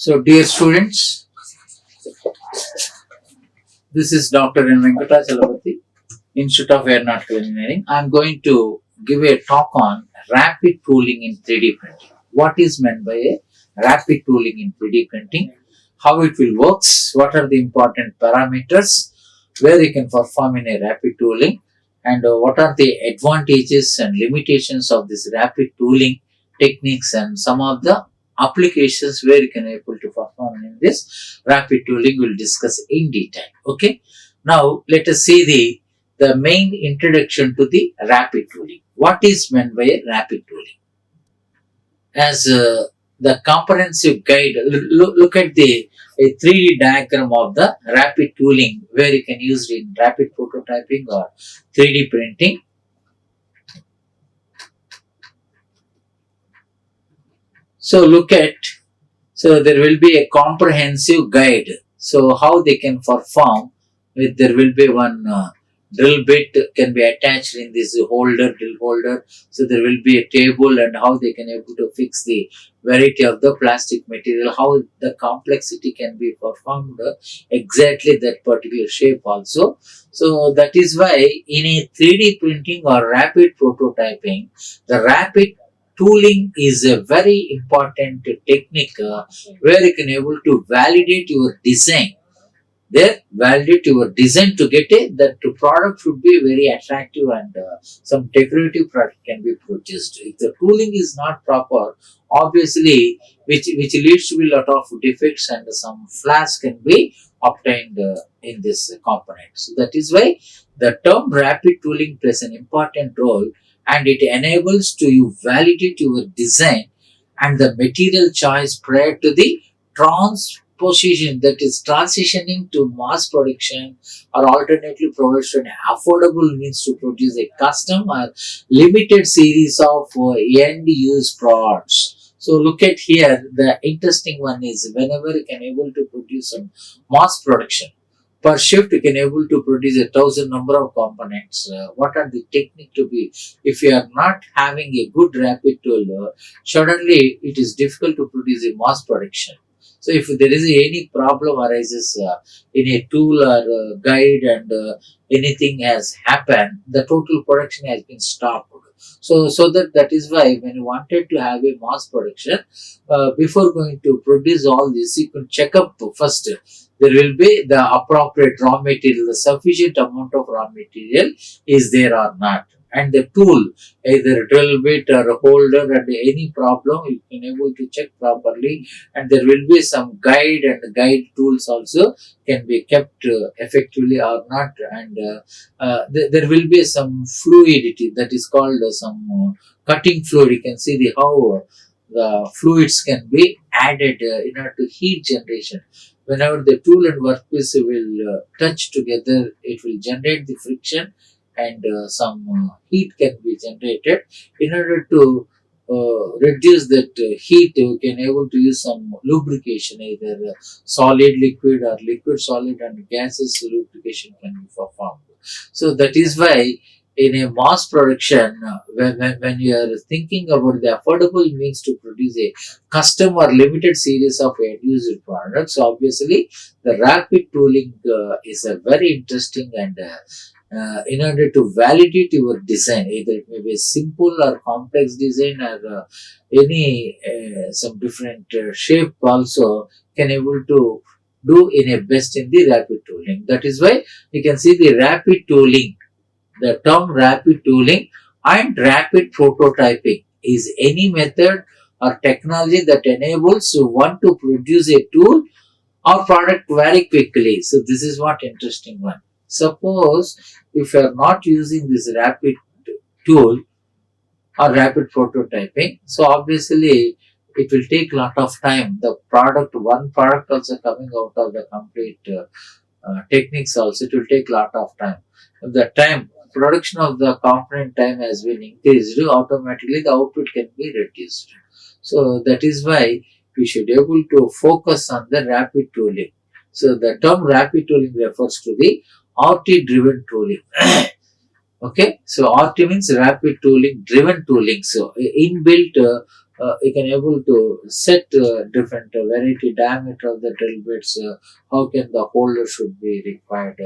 So, dear students, this is Dr. Venkatachalapathi, Institute of Aeronautical Engineering. I am going to give a talk on rapid tooling in 3D printing. What is meant by a rapid tooling in 3D printing? How it will works? What are the important parameters where you can perform in a rapid tooling? And what are the advantages and limitations of this rapid tooling techniques and some of the applications where you can able to perform in this rapid tooling we'll discuss in detail. Okay, now let us see the main introduction to the rapid tooling. What is meant by a rapid tooling? As the comprehensive guide, look at the a 3D diagram of the rapid tooling where you can use it in rapid prototyping or 3D printing. So look at, so there will be a comprehensive guide. So how they can perform, there will be one drill bit can be attached in this drill holder. So there will be a table and how they can able to fix the variety of the plastic material, how the complexity can be performed exactly that particular shape also. So that is why in a 3D printing or rapid prototyping, the rapid tooling is a very important technique where you can able to validate your design. There, validate your design to get it that the product should be very attractive and some decorative product can be produced. If the tooling is not proper, obviously, which leads to a lot of defects and some flaws can be obtained in this component. So that is why the term rapid tooling plays an important role and it enables to you validate your design and the material choice prior to the transposition, that is transitioning to mass production, or alternately provides an affordable means to produce a custom or limited series of end use products. So look at here, the interesting one is whenever you can able to produce some mass production, per shift you can able to produce 1,000 number of components. What are the technique to be? If you are not having a good rapid tool, suddenly it is difficult to produce a mass production. So if there is any problem arises in a tool or guide and anything has happened, the total production has been stopped. So that is why when you wanted to have a mass production, before going to produce all this, you can check up first. There will be the appropriate raw material, the sufficient amount of raw material is there or not. And the tool, either drill bit or a holder and any problem, you can able to check properly. And there will be some guide and guide tools also can be kept effectively or not. And there will be some fluidity that is called some cutting fluid. You can see how the fluids can be added in order to heat generation. Whenever the tool and workpiece will touch together, it will generate the friction and some heat can be generated. In order to reduce that heat, you can able to use some lubrication, either solid liquid or liquid solid and gases lubrication can be performed. So that is why in a mass production, when you are thinking about the affordable means to produce a custom or limited series of end user products, obviously the rapid tooling is a very interesting and in order to validate your design, either it may be a simple or complex design or any some different shape also can able to do in a best in the rapid tooling. That is why you can see the rapid tooling. The term rapid tooling and rapid prototyping is any method or technology that enables one to produce a tool or product very quickly. So this is what interesting one. Suppose if you are not using this rapid tool or rapid prototyping, so obviously it will take lot of time. The one product also coming out of the complete techniques also, it will take lot of time. The time production of the component time has been increased, automatically the output can be reduced. So that is why we should able to focus on the rapid tooling. So the term rapid tooling refers to the RT driven tooling. Okay, so RT means rapid tooling driven tooling. So inbuilt you can able to set different variety diameter of the drill bits, how can the holder should be required,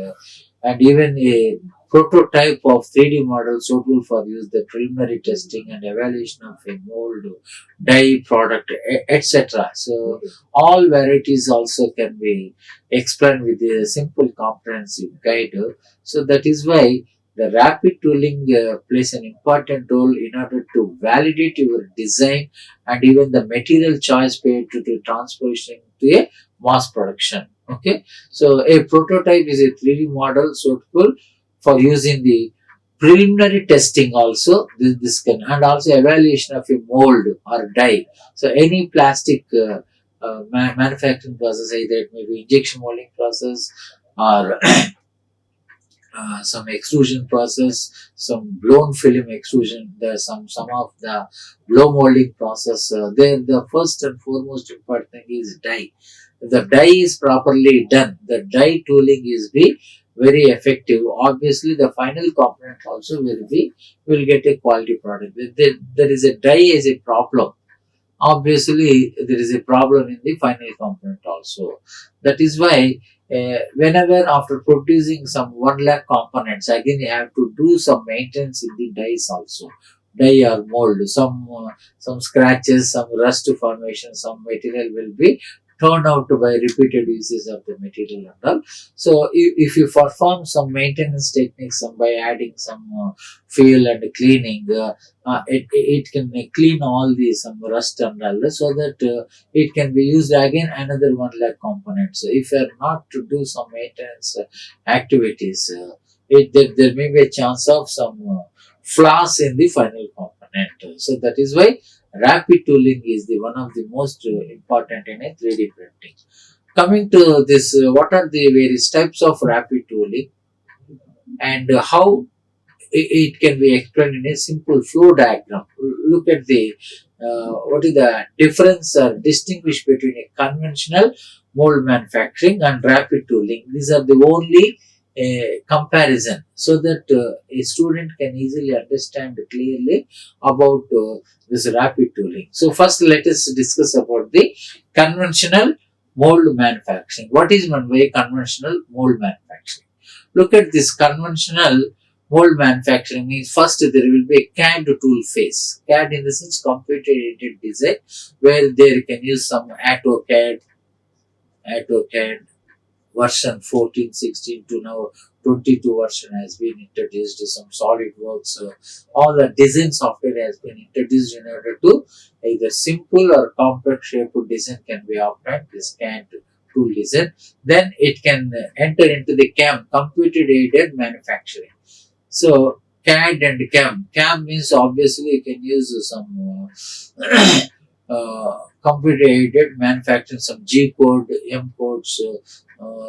and even a prototype of 3D model suitable for use, the preliminary testing and evaluation of a mold, dye product, etc. So all varieties also can be explained with a simple comprehensive guide. So that is why the rapid tooling plays an important role in order to validate your design and even the material choice paid to the transposition to a mass production. Okay, so a prototype is a 3D model suitable for using the preliminary testing also. This can, and also evaluation of a mold or dye. So any plastic manufacturing process, either it may be injection molding process or some extrusion process, some blown film extrusion. There's some of the blow molding process. There, the first and foremost important thing is dye. If the dye is properly done, the dye tooling is be very effective. Obviously, the final component also will get a quality product. There is a dye as a problem, obviously there is a problem in the final component also. That is why whenever after producing some 1 lakh components, again you have to do some maintenance in the dies also, dye or mold, some scratches, some rust formation, some material will be turned out by repeated uses of the material and all. So if you perform some maintenance techniques, some by adding some fuel and cleaning, it can clean all these some rust and all, so that it can be used again another 1 lakh components. So if you are not to do some maintenance activities, there may be a chance of some flaws in the final component. So that is why rapid tooling is the one of the most important in a 3D printing. Coming to this, what are the various types of rapid tooling and how it can be explained in a simple flow diagram. Look at the what is the difference or distinguish between a conventional mold manufacturing and rapid tooling. These are the only comparison, so that a student can easily understand clearly about this rapid tooling. So first let us discuss about the conventional mold manufacturing. What is meant by conventional mold manufacturing? Look at this conventional mold manufacturing means first there will be a CAD tool phase. CAD in the sense computer aided design, where there can use some AutoCAD version 14, 16 to now 22 version has been introduced. Some SolidWorks, all the design software has been introduced in order to either simple or complex shape design can be obtained. This CAD tool design, then it can enter into the CAM, computer aided manufacturing. So CAD and CAM. CAM means obviously you can use some computer aided manufacturing, some G code, M codes,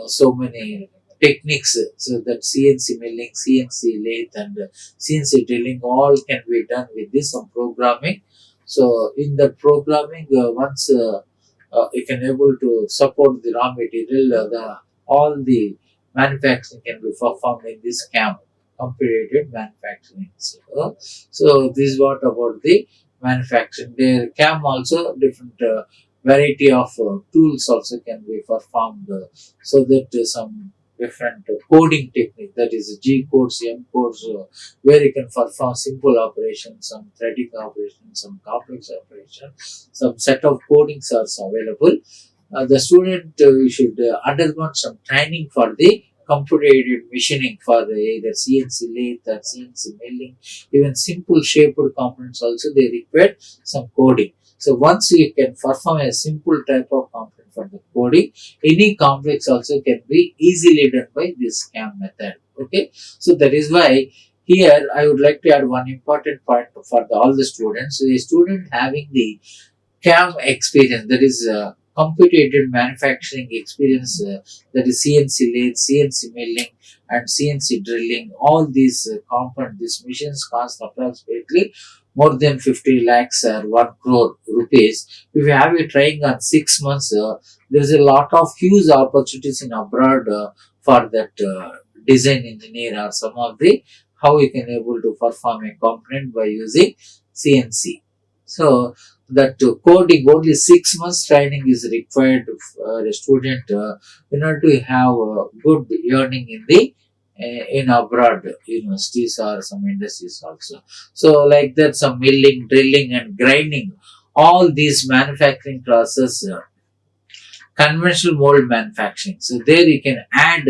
so many techniques. So that CNC milling, CNC lathe, and CNC drilling all can be done with this some programming. So in the programming, once you can able to support the raw material, the all the manufacturing can be performed in this CAM, computer manufacturing. So this is what about the manufacturing. There CAM also different variety of tools also can be performed, so that some different coding technique, that is G codes, M codes, where you can perform simple operations, some threading operations, some complex operations, some set of codings are available. The student should undergo some training for the computer aided machining for the either CNC lathe or CNC milling, even simple shaped components also they require some coding. So once you can perform a simple type of component for the coding, any complex also can be easily done by this CAM method. Okay, so that is why here I would like to add one important point for all the students. So a student having the CAM experience, that is computer aided manufacturing experience, that is CNC lathe, CNC milling, and CNC drilling. All these components, these machines cost approximately more than 50 lakhs or 1 crore rupees. If you have it trying on 6 months, there is a lot of huge opportunities in abroad for that design engineer or some of the how you can able to perform a component by using CNC. So that coding, only 6 months training is required for a student in order to have good earning in the in abroad universities or some industries also. So like that, some milling, drilling, and grinding, all these manufacturing process, conventional mold manufacturing. So there you can add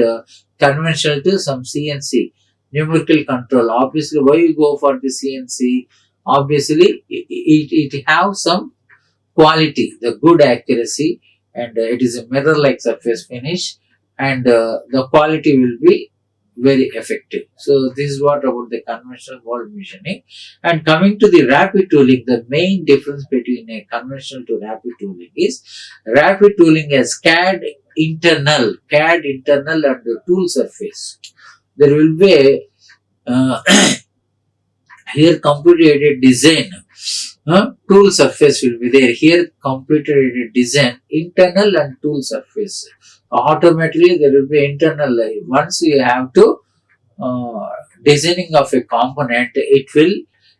conventional to some CNC, numerical control. Obviously, why you go for the CNC? Obviously, it have some quality, the good accuracy, and it is a mirror-like surface finish, and the quality will be very effective. So this is what about the conventional mold machining. And coming to the rapid tooling, the main difference between a conventional to rapid tooling is rapid tooling has CAD internal and the tool surface. There will be a here computer aided design. Tool surface will be there. Here computer aided design, internal and tool surface. Automatically there will be internal. Once you have to designing of a component, it will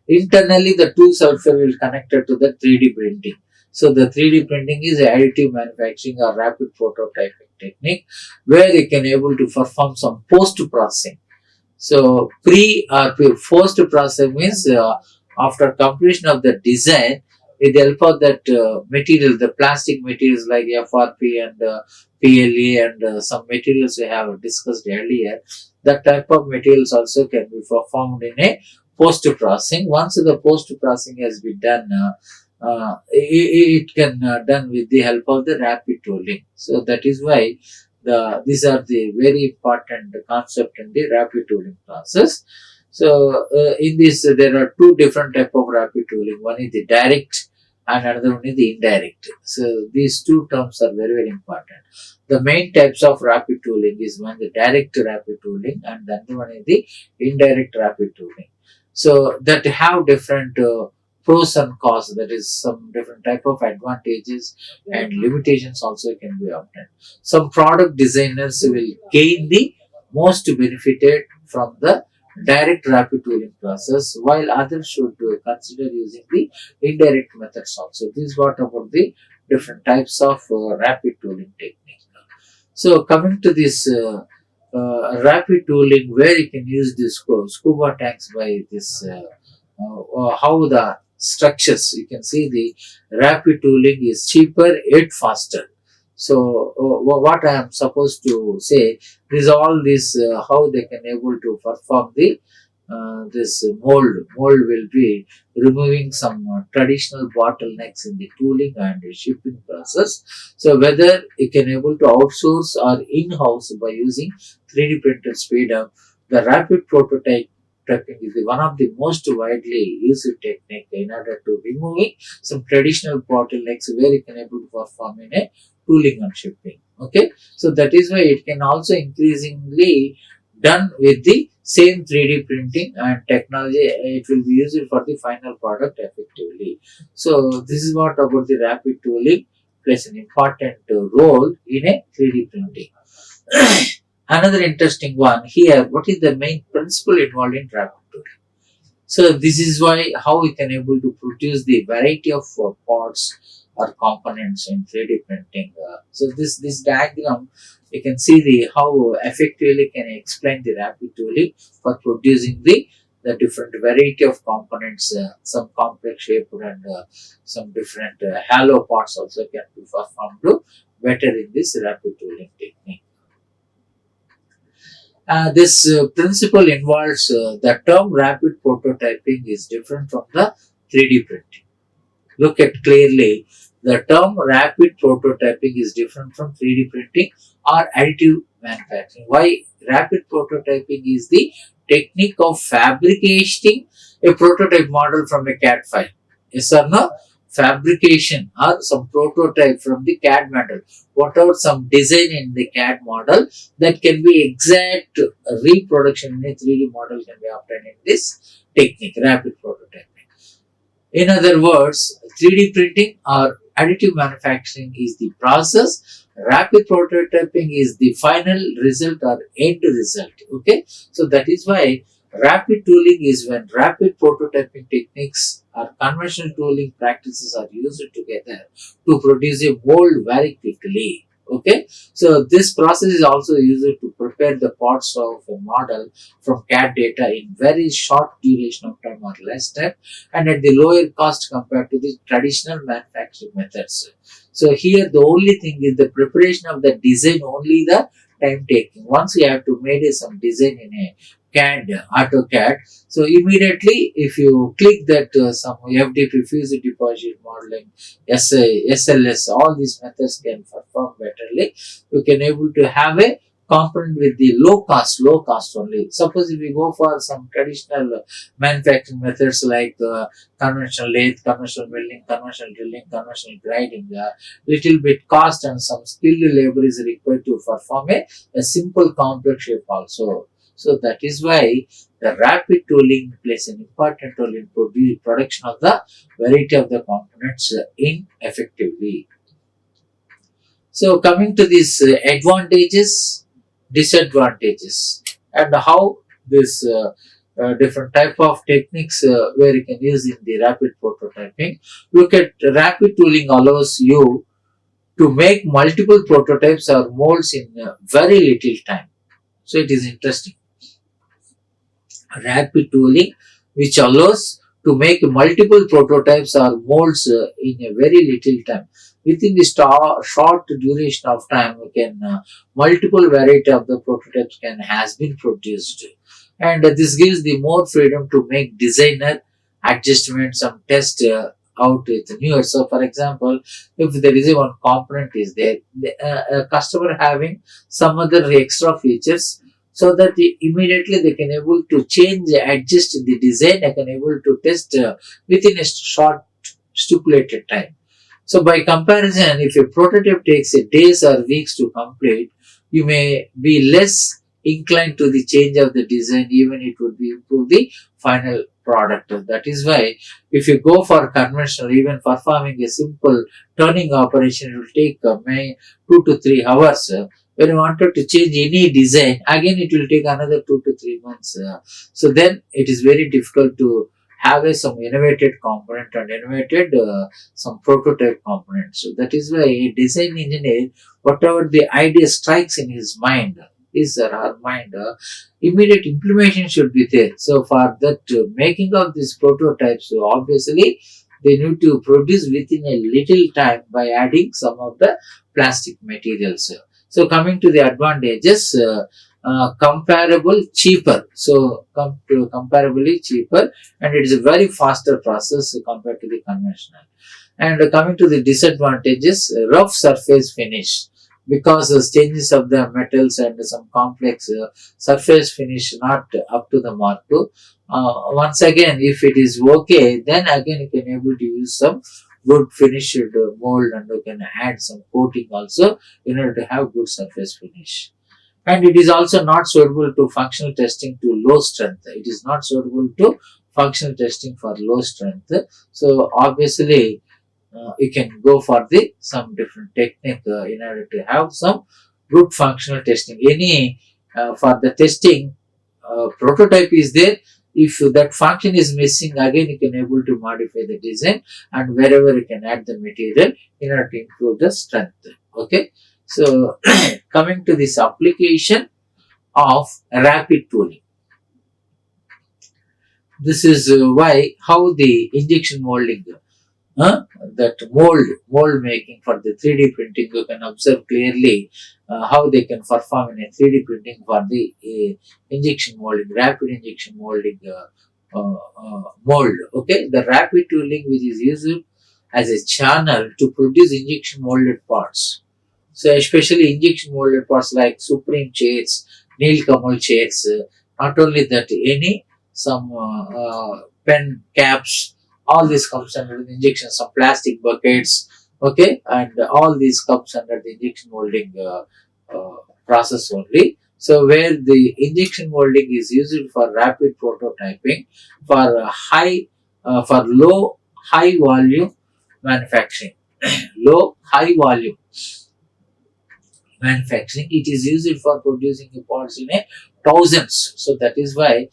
internally the tool surface will connected to the 3D printing. So the 3D printing is additive manufacturing or rapid prototyping technique where you can able to perform some post processing. So post processing means after completion of the design, with the help of that material, the plastic materials like FRP and PLA and some materials we have discussed earlier, that type of materials also can be performed in a post processing. Once the post processing has been done, it can done with the help of the rapid tooling. So that is why these are the very important concept in the rapid tooling process. So in this there are two different type of rapid tooling. One is the direct and another one is the indirect. So these two terms are very important. The main types of rapid tooling is one the direct rapid tooling and the other one is the indirect rapid tooling. So that have different pros and cons. That is some different type of advantages and limitations also can be obtained. Some product designers will gain the most benefited from the direct rapid tooling process, while others should consider using the indirect methods also. This is what about the different types of rapid tooling technique. So coming to this rapid tooling, where you can use this scuba tanks by this how the structures, you can see the rapid tooling is cheaper yet faster. So what I am supposed to say is all this how they can able to perform the this mold will be removing some traditional bottlenecks in the tooling and the shipping process. So whether you can able to outsource or in-house by using 3D printed speed up, the rapid prototype typing is one of the most widely used technique in order to removing some traditional bottlenecks where you can able to perform in a tooling and shipping. Okay, so that is why it can also increasingly done with the same 3D printing and technology. It will be used for the final product effectively. So this is what about the rapid tooling plays an important role in a 3D printing. Another interesting one here, what is the main principle involved in rapid tooling? So this is why how we can able to produce the variety of parts or components in 3D printing. So this diagram, you can see the how effectively can I explain the rapid tooling for producing the different variety of components, some complex shape and some different hollow parts also can be performed better in this rapid tooling technique. This principle involves the term rapid prototyping is different from the 3D printing. Look at clearly, the term rapid prototyping is different from 3D printing or additive manufacturing. Why? Rapid prototyping is the technique of fabricating a prototype model from a CAD file. Yes or no? Fabrication or some prototype from the CAD model. Whatever some design in the CAD model that can be exact reproduction in a 3D model can be obtained in this technique, rapid prototyping. In other words, 3D printing or additive manufacturing is the process. Rapid prototyping is the final result or end result. Okay, so that is why Rapid tooling is when rapid prototyping techniques or conventional tooling practices are used together to produce a mold very quickly. Okay, so this process is also used to prepare the parts of a model from CAD data in very short duration of time or less time, and at the lower cost compared to the traditional manufacturing methods. So here the only thing is the preparation of the design, only the time taking. Once you have to make some design in a CAD, AutoCAD. So immediately, if you click that some FDP, fused deposit modeling, SLS, all these methods can perform betterly. You can able to have a component with the low cost only. Suppose if you go for some traditional manufacturing methods like conventional lathe, conventional welding, conventional drilling, conventional grinding, little bit cost and some skilled labor is required to perform a simple complex shape also. So that is why the rapid tooling plays an important role in production of the variety of the components in effectively. So coming to these advantages, disadvantages, and how this different type of techniques where you can use in the rapid prototyping. Look at rapid tooling allows you to make multiple prototypes or molds in very little time. So it is interesting. Rapid tooling which allows to make multiple prototypes or molds in a very little time. Within the short duration of time, we can multiple variety of the prototypes can has been produced, and this gives the more freedom to make designer adjustments and test out with newer. So, for example, if there is a one component is there, a customer having some other extra features, so that immediately they can able to change, adjust the design, they can able to test within a short stipulated time. So by comparison, if a prototype takes a days or weeks to complete, you may be less inclined to the change of the design, even it would be improve the final product. That is why if you go for conventional, even performing a simple turning operation, it will take may 2 to 3 hours. When you wanted to change any design, again it will take another 2 to 3 months. So then it is very difficult to have some innovated component and innovated some prototype component. So that is why a design engineer, whatever the idea strikes in his mind, his or her mind, immediate implementation should be there. So for that making of these prototypes, so obviously they need to produce within a little time by adding some of the plastic materials. So coming to the advantages, comparable cheaper. So comparably cheaper, and it is a very faster process compared to the conventional. And coming to the disadvantages, rough surface finish, because the changes of the metals and some complex surface finish not up to the mark too. Once again, if it is okay, then again you can able to use some good finished mold, and you can add some coating also in order to have good surface finish. And it is also not suitable to functional testing to low strength. It is not suitable to functional testing for low strength. So obviously you can go for the some different technique in order to have some good functional testing. Any for the testing prototype is there. If that function is missing, again you can able to modify the design, and wherever you can add the material in order to improve the strength. Okay, so coming to this application of rapid tooling, this is why how the injection molding, that mold making for the 3D printing, you can observe clearly how they can perform in a 3D printing for the injection molding, rapid injection molding mold. Okay, the rapid tooling which is used as a channel to produce injection molded parts. So especially injection molded parts like Supreme chairs, Neil Kamal chairs, not only that, any some pen caps, all this comes under the injection, some plastic buckets, okay, and all these comes under the injection molding process only. So where the injection molding is used for rapid prototyping, for for low high volume manufacturing, low high volume manufacturing, it is used for producing the parts in a thousands. So that is why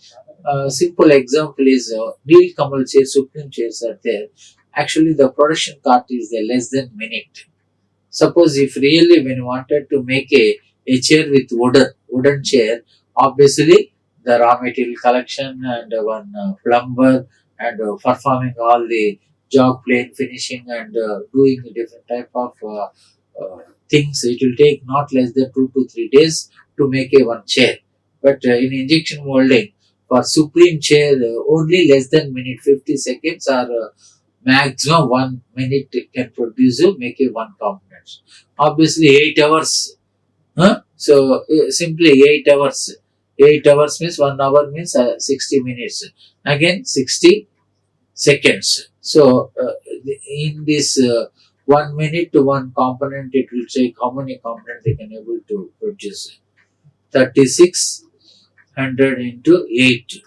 Simple example is Neil Kamal chairs, Supreme chairs are there. Actually, the production cost is less than minute. Suppose if really when you wanted to make a chair with wooden chair, obviously the raw material collection and one plumber and performing all the jog plane finishing and doing a different type of things, it will take not less than 2 to 3 days to make a one chair. But in injection molding for supreme chair, only less than minute 50 seconds or maximum 1 minute can produce make a one component. Obviously 8 hours. Huh? So simply 8 hours. 8 hours means 1 hour means 60 minutes. Again 60 seconds. So in this 1 minute to one component, it will take how many components they can able to produce. 3600 into 8.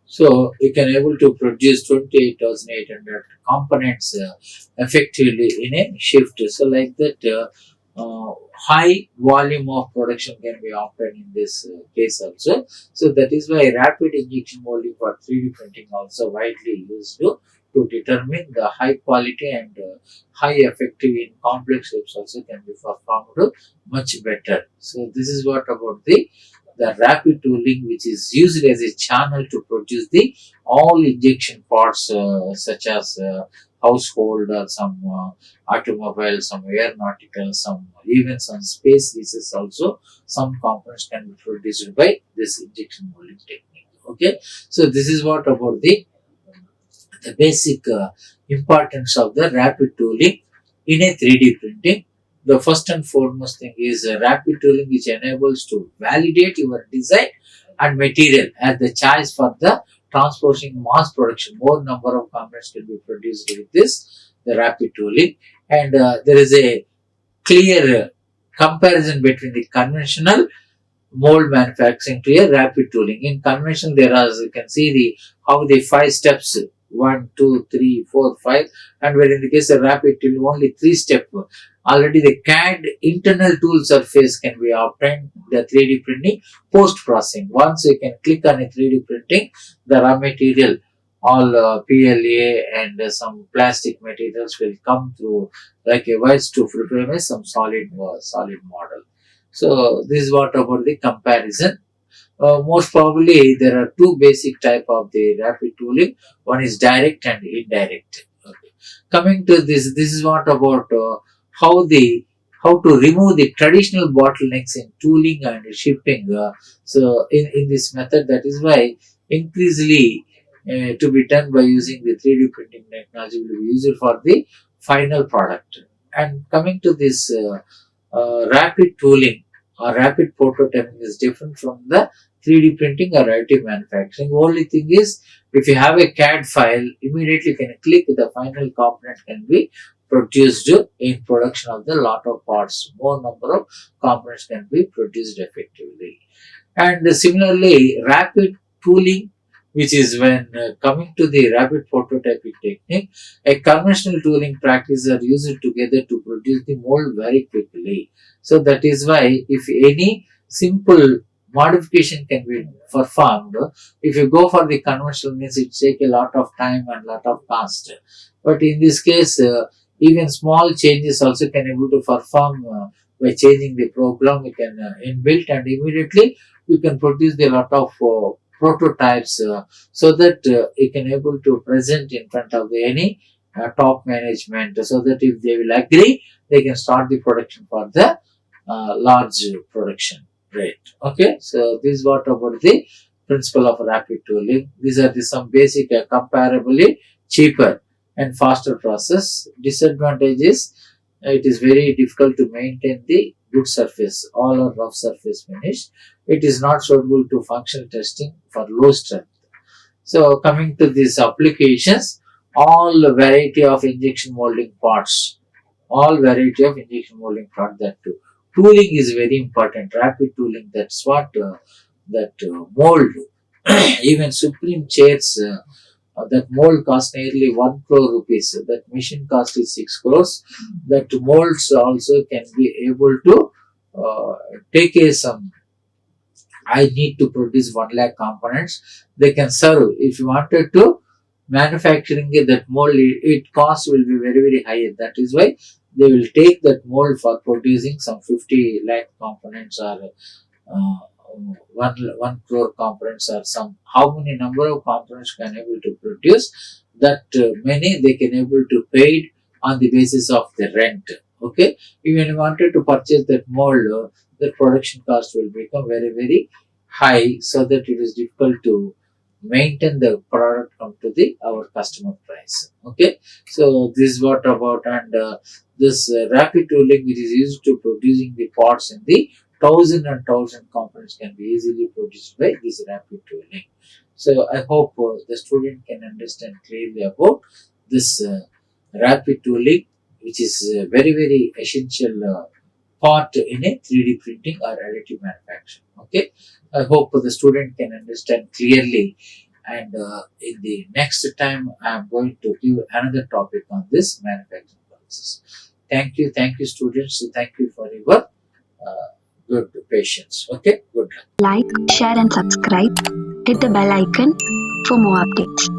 So you can able to produce 28,800 components effectively in a shift. So like that, high volume of production can be obtained in this case also. So that is why rapid injection molding for 3D printing also widely used to determine the high quality and high effective in complex shapes also can be performed much better. So this is what about the rapid tooling, which is used as a channel to produce the all injection parts such as household or some automobile, some aeronautical, some even some space pieces also. Some components can be produced by this injection molding technique. Okay, so this is what about the basic importance of the rapid tooling in a 3D printing. The first and foremost thing is rapid tooling, which enables to validate your design and material as the choice for the transporting mass production. More number of components can be produced with this the rapid tooling, and there is a clear comparison between the conventional mold manufacturing to a rapid tooling. In conventional, there are, you can see the how the 5 steps, 1, 2, 3, 4, 5, and where in the case of rapid tooling only 3 step. Already the CAD internal tool surface can be obtained the 3D printing post processing. Once you can click on a 3D printing, the raw material all PLA and some plastic materials will come through like a vise to prepare some solid model. So this is what about the comparison. Most probably there are two basic type of the rapid tooling. One is direct and indirect. Okay. Coming to this is what about how the how to remove the traditional bottlenecks in tooling and shipping. So in this method, that is why increasingly to be done by using the 3D printing technology will be used for the final product. And coming to this rapid tooling or rapid prototyping is different from the 3D printing or additive manufacturing. Only thing is, if you have a CAD file, immediately you can click the final component can be produced in production of the lot of parts. More number of components can be produced effectively. And similarly, rapid tooling, which is when coming to the rapid prototyping technique, a conventional tooling practice are used together to produce the mold very quickly. So that is why if any simple modification can be performed, if you go for the conventional means it take a lot of time and lot of cost. But in this case, even small changes also can able to perform by changing the program. You can inbuilt and immediately you can produce a lot of prototypes so that you can able to present in front of any top management, so that if they will agree, they can start the production for the large production rate. Okay, so this is what about the principle of rapid tooling. These are the some basic comparably cheaper and faster process. Disadvantages: it is very difficult to maintain the good surface, all or rough surface finish. It is not suitable to functional testing for low strength. So coming to these applications, all variety of injection molding parts, all variety of injection molding parts, that too. Tooling is very important. Rapid tooling. That's what that mold. Even supreme chairs that mold costs nearly 1 crore rupees. That machine cost is 6 crores. That molds also can be able to take a some. I need to produce 1 lakh components. They can serve. If you wanted to manufacturing that mold, it cost will be very very high. That is why they will take that mold for producing some 50 lakh components or uh, 1 crore components or some how many number of components can able to produce that many they can able to pay it on the basis of the rent. Okay, even you wanted to purchase that mold, the production cost will become very very high, so that it is difficult to maintain the product come to the our customer price. Okay, so this is what about, and this rapid tooling it is used to producing the parts in the thousand components can be easily produced by this rapid tooling. So I hope the student can understand clearly about this rapid tooling, which is very very essential part in a 3D printing or additive manufacturing. Okay, I hope the student can understand clearly. And in the next time, I am going to give another topic on this manufacturing process. Thank you, students. Thank you for your good patience. Okay, good luck. Like, share, and subscribe. Hit the bell icon for more updates.